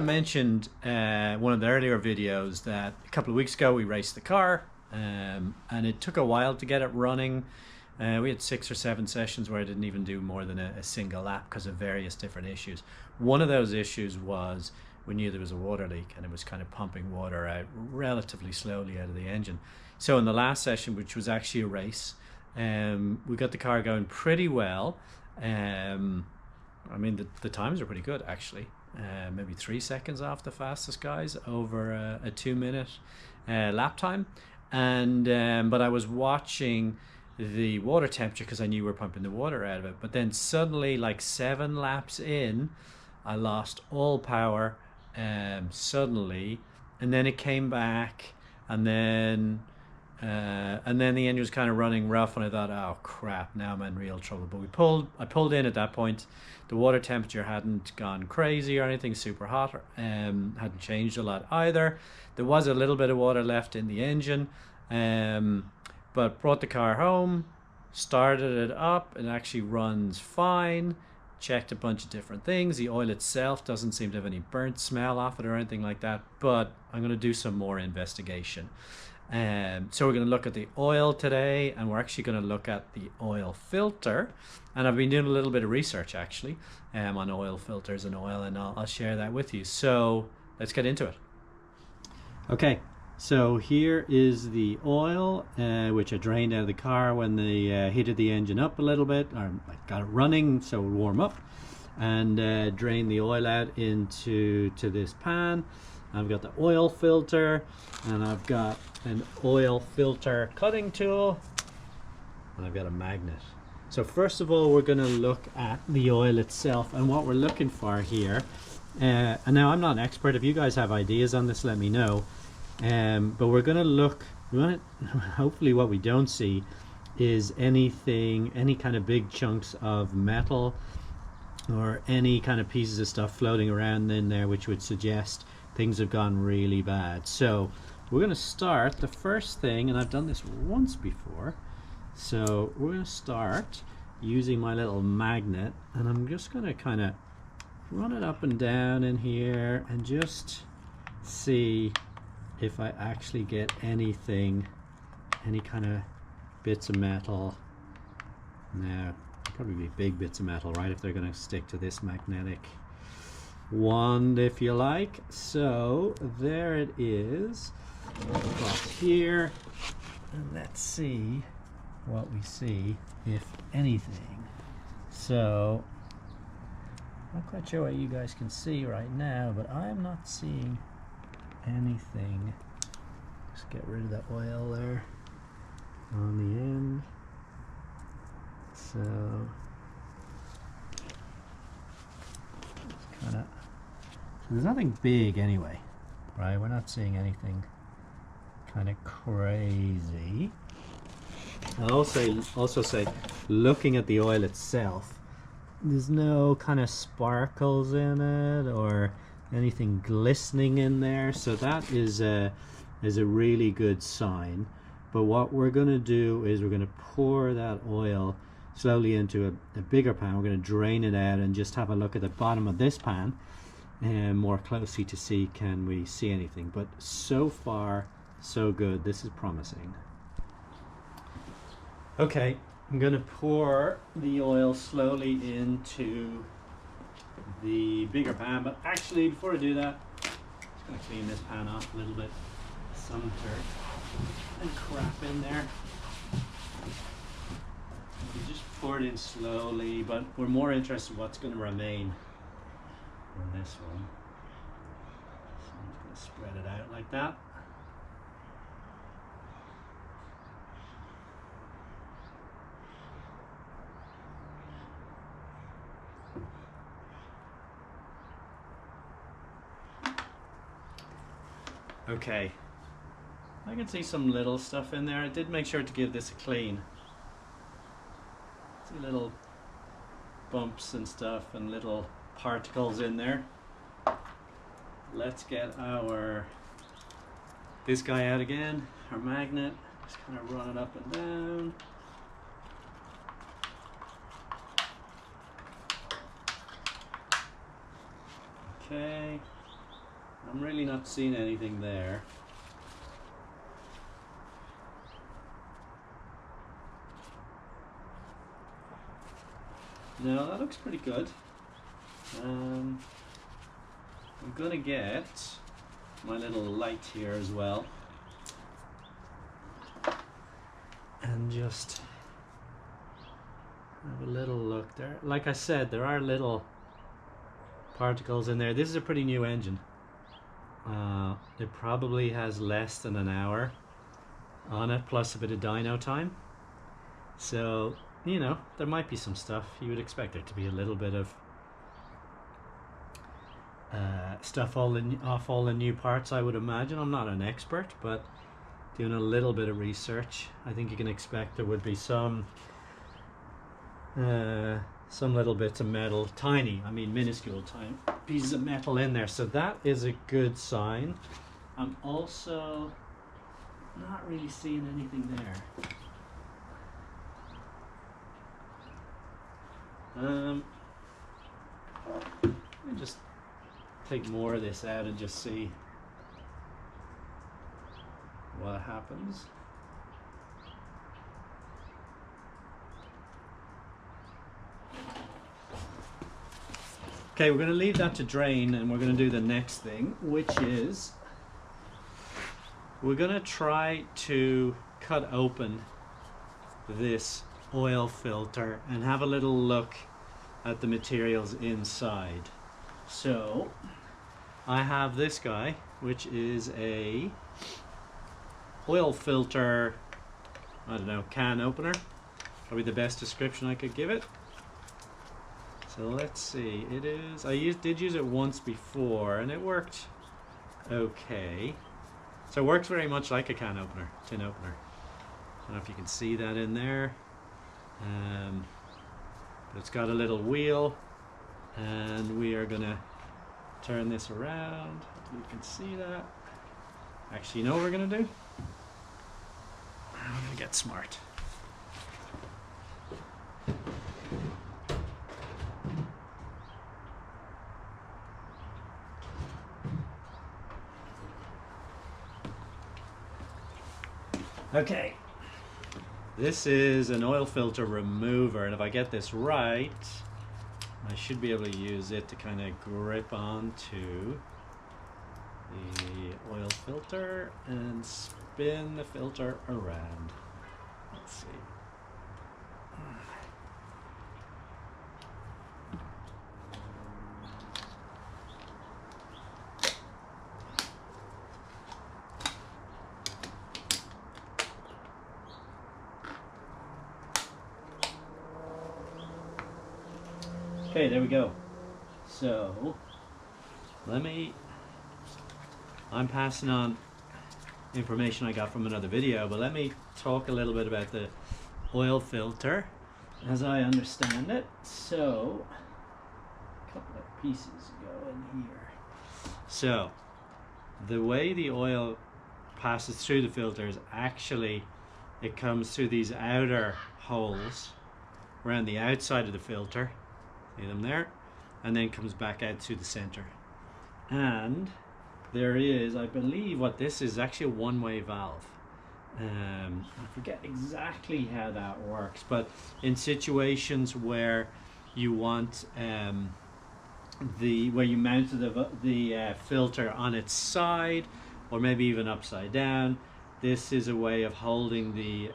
mentioned one of the earlier videos that a couple of weeks ago we raced the car, and it took a while to get it running. We had 6 or 7 sessions where I didn't even do more than a single lap because of various different issues. One of those issues was we knew there was a water leak and it was kind of pumping water out relatively slowly out of the engine. So in the last session, which was actually a race, we got the car going pretty well. I mean, the times are pretty good actually. Maybe 3 seconds off the fastest guys over a 2-minute lap time. And but I was watching the water temperature because I knew we were pumping the water out of it. But then suddenly, like 7 laps in, I lost all power suddenly, and then it came back, and then the engine was kind of running rough, and I thought, oh crap, now I'm in real trouble. But I pulled in at that point. The water temperature hadn't gone crazy or anything super hot, hadn't changed a lot either. There was a little bit of water left in the engine, but brought the car home, started it up, it actually runs fine. Checked a bunch of different things. The oil itself doesn't seem to have any burnt smell off it or anything like that, but I'm going to do some more investigation. So we're going to look at the oil today, and we're actually going to look at the oil filter. And I've been doing a little bit of research actually on oil filters and oil, and I'll share that with you. So let's get into it. Okay, so here is the oil, which I drained out of the car when they heated the engine up a little bit, or I got it running so it would warm up, and drained the oil out into this pan. I've got the oil filter, and I've got an oil filter cutting tool, and I've got a magnet. So first of all, we're going to look at the oil itself and what we're looking for here. And now I'm not an expert. If you guys have ideas on this, let me know. But we're going to look, hopefully what we don't see is any kind of big chunks of metal or any kind of pieces of stuff floating around in there which would suggest things have gone really bad. So we're going to start the first thing, and I've done this once before, so we're going to start using my little magnet, and I'm just going to kind of run it up and down in here and just see if I actually get anything, any kind of bits of metal. Now, probably be big bits of metal, right, if they're going to stick to this magnetic wand, if you like. So there it is across here, and let's see what we see, if anything. So I'm not quite sure what you guys can see right now, but I'm not seeing anything. Just get rid of that oil there on the end. So it's kind of, so there's nothing big anyway, right? We're not seeing anything kind of crazy. I'll also say, looking at the oil itself, there's no kind of sparkles in it or anything glistening in there, so that is a really good sign. But what we're going to do is we're going to pour that oil slowly into a bigger pan. We're going to drain it out and just have a look at the bottom of this pan and more closely to see, can we see anything. But so far so good. This is promising. Okay, I'm going to pour the oil slowly into the bigger pan, but actually before I do that, I'm just going to clean this pan off a little bit. Some dirt and crap in there. You just pour it in slowly, but we're more interested in what's going to remain in this one. So I'm just going to spread it out like that. Okay, I can see some little stuff in there. I did make sure to give this a clean. See little bumps and stuff and little particles in there. Let's get this guy out again, our magnet. Just kind of run it up and down. Okay. I'm really not seeing anything there. No, that looks pretty good. I'm gonna get my little light here as well, and just have a little look there. Like I said, there are little particles in there. This is a pretty new engine. It probably has less than an hour on it, plus a bit of dyno time. So, you know, there might be some stuff. You would expect there to be a little bit of stuff off all the new parts, I would imagine. I'm not an expert, but doing a little bit of research, I think you can expect there would be some little bits of metal, tiny, I mean minuscule tiny pieces of metal in there. So that is a good sign. I'm also not really seeing anything there. Let me just take more of this out and just see what happens. Okay, we're going to leave that to drain, and we're going to do the next thing, which is we're going to try to cut open this oil filter and have a little look at the materials inside. So I have this guy, which is a oil filter, I don't know, can opener. Probably the best description I could give it. So let's see, it is, did use it once before and it worked okay. So it works very much like a can opener, tin opener. I don't know if you can see that in there. But it's got a little wheel, and we are gonna turn this around. Hopefully you can see that. Actually, you know what we're gonna do? I'm gonna get smart. Okay, this is an oil filter remover, and if I get this right, I should be able to use it to kind of grip onto the oil filter and spin the filter around. Let's see. Okay, there we go. So, I'm passing on information I got from another video, but let me talk a little bit about the oil filter as I understand it. So, a couple of pieces go in here. So, the way the oil passes through the filter is actually, it comes through these outer holes around the outside of the filter. See them there? And then comes back out to the center. And there is, I believe what this is actually a one-way valve. I forget exactly how that works, but in situations where you want where you mounted the filter on its side, or maybe even upside down, this is a way of holding the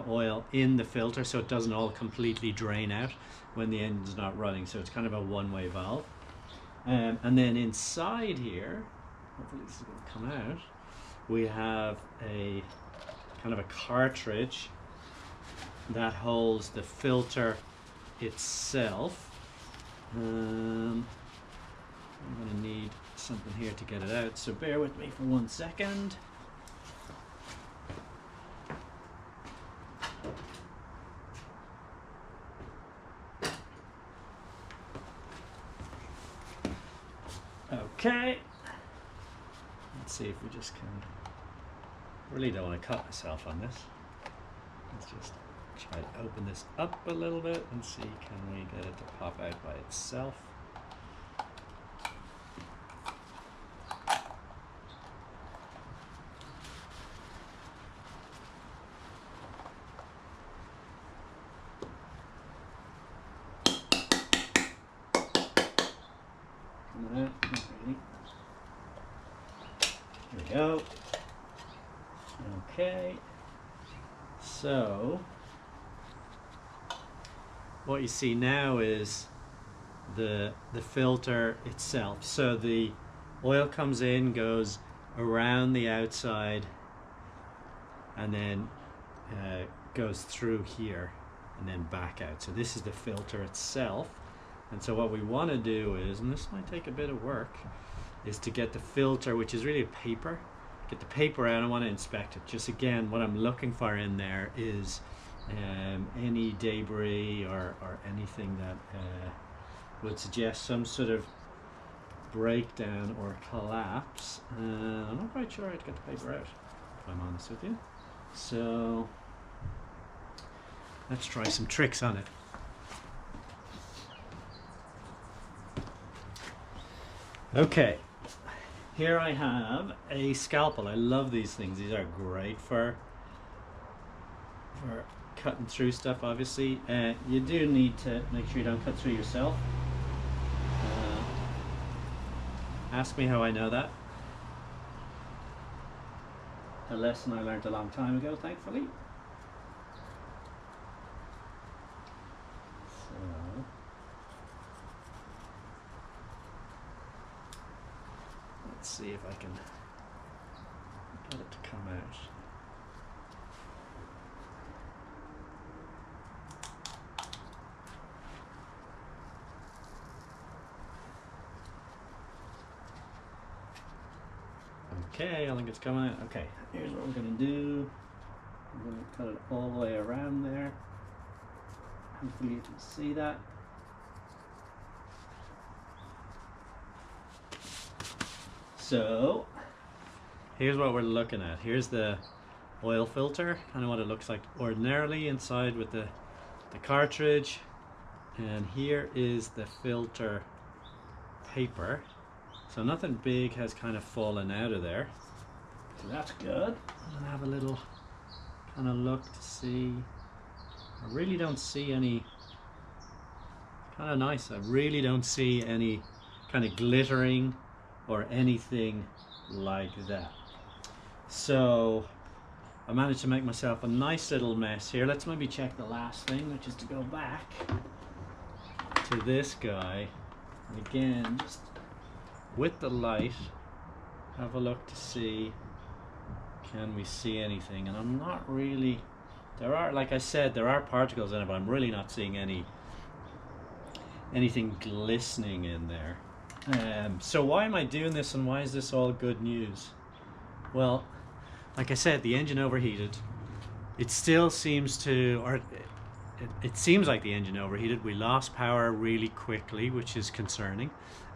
oil in the filter so it doesn't all completely drain out when the engine's not running. So it's kind of a one-way valve. And then inside here, hopefully this is going to come out, we have a kind of a cartridge that holds the filter itself. I'm going to need something here to get it out, so bear with me for 1 second. Okay, let's see if we just can, really don't want to cut myself on this. Let's just try to open this up a little bit and see, can we get it to pop out by itself? Okay, so what you see now is the filter itself. So the oil comes in, goes around the outside, and then goes through here and then back out. So this is the filter itself. And so what we want to do is, and this might take a bit of work, is to get the filter, which is really a paper, get the paper out. I want to inspect it. Just again, what I'm looking for in there is any debris or anything that would suggest some sort of breakdown or collapse. I'm not quite sure how to get the paper out, if I'm honest with you. So let's try some tricks on it. Okay, here I have a scalpel. I love these things. These are great for cutting through stuff, obviously. You do need to make sure you don't cut through yourself. Ask me how I know that. A lesson I learned a long time ago, thankfully. So let's see if I can get it to come out. Okay, I think it's coming out. Okay, here's what we're going to do. I'm going to cut it all the way around there. Hopefully you can see that. So, here's what we're looking at. Here's the oil filter, kind of what it looks like ordinarily inside with the cartridge. And here is the filter paper. So nothing big has kind of fallen out of there. So that's good. I'm gonna have a little kind of look to see. I really don't see any, kind of nice. I really don't see any kind of glittering or anything like that. So I managed to make myself a nice little mess here. Let's maybe check the last thing, which is to go back to this guy. And again, just with the light, have a look to see, can we see anything? And I'm not really, there are, like I said, there are particles in it, but I'm really not seeing anything glistening in there. So why am I doing this, and why is this all good news? Well, like I said, the engine overheated. It still seems to, or it seems like the engine overheated. We lost power really quickly, which is concerning.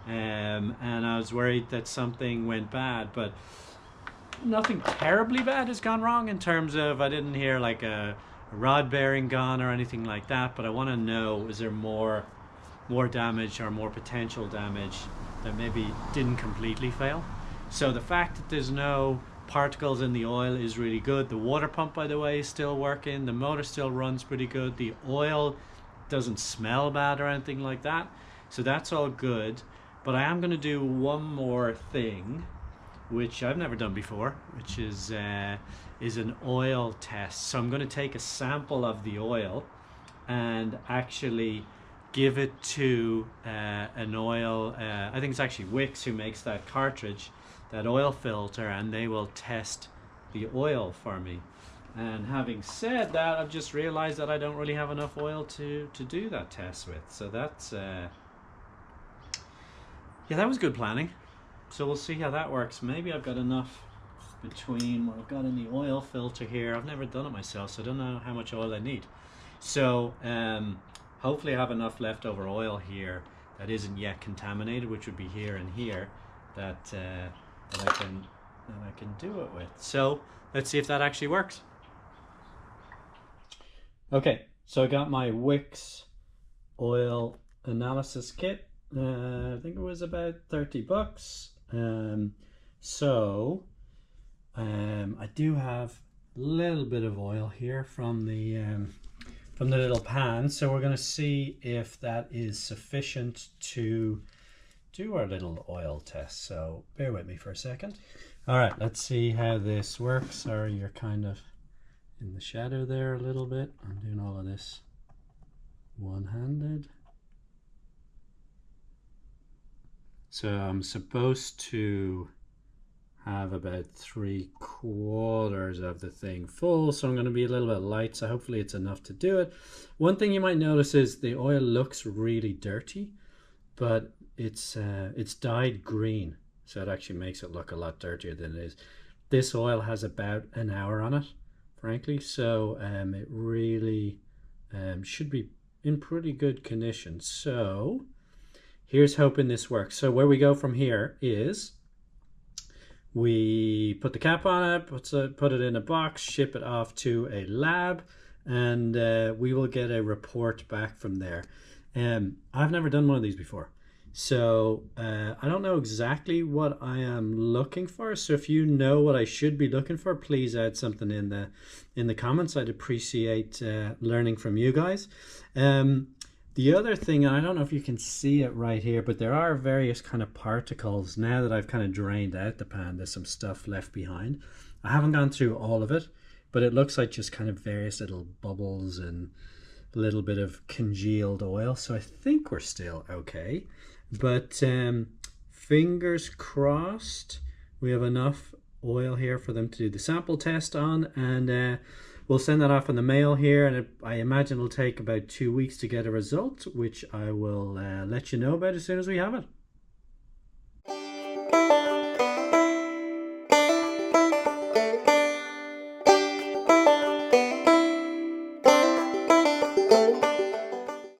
And I was worried that something went bad, but nothing terribly bad has gone wrong in terms of, I didn't hear like a rod bearing gone or anything like that, but I want to know, is there more damage or more potential damage that maybe didn't completely fail? So the fact that there's no particles in the oil is really good. The water pump, by the way, is still working. The motor still runs pretty good. The oil doesn't smell bad or anything like that. So that's all good. But I am going to do one more thing, which I've never done before, which is an oil test. So I'm going to take a sample of the oil and actually give it to an oil, I think it's actually Wix who makes that cartridge, that oil filter, and they will test the oil for me. And having said that, I've just realized that I don't really have enough oil to do that test with. So that's, yeah, that was good planning. So we'll see how that works. Maybe I've got enough between what I've got in the oil filter here. I've never done it myself, so I don't know how much oil I need. So hopefully I have enough leftover oil here that isn't yet contaminated, which would be here and here, that I can do it with. So let's see if that actually works. Okay, so I got my Wix oil analysis kit. I think it was about 30 bucks. I do have a little bit of oil here from the little pan, so we're going to see if that is sufficient to do our little oil test. So bear with me for a second. All right, let's see how this works. Sorry, you're kind of in the shadow there a little bit. I'm doing all of this one-handed. So I'm supposed to have about 3/4 of the thing full, so I'm going to be a little bit light, so hopefully it's enough to do it. One thing you might notice is the oil looks really dirty, but it's dyed green, so it actually makes it look a lot dirtier than it is. This oil has about an hour on it, frankly, so it really should be in pretty good condition. So here's hoping this works. So where we go from here is we put the cap on it, put it in a box, ship it off to a lab, and we will get a report back from there. I've never done one of these before, so I don't know exactly what I am looking for. So if you know what I should be looking for, please add something in the comments. I'd appreciate learning from you guys. The other thing, and I don't know if you can see it right here, but there are various kind of particles. Now that I've kind of drained out the pan, there's some stuff left behind. I haven't gone through all of it, but it looks like just kind of various little bubbles and a little bit of congealed oil. So I think we're still okay. But fingers crossed, we have enough oil here for them to do the sample test on, and we'll send that off in the mail here, and I imagine it'll take about 2 weeks to get a result, which I will let you know about as soon as we have it.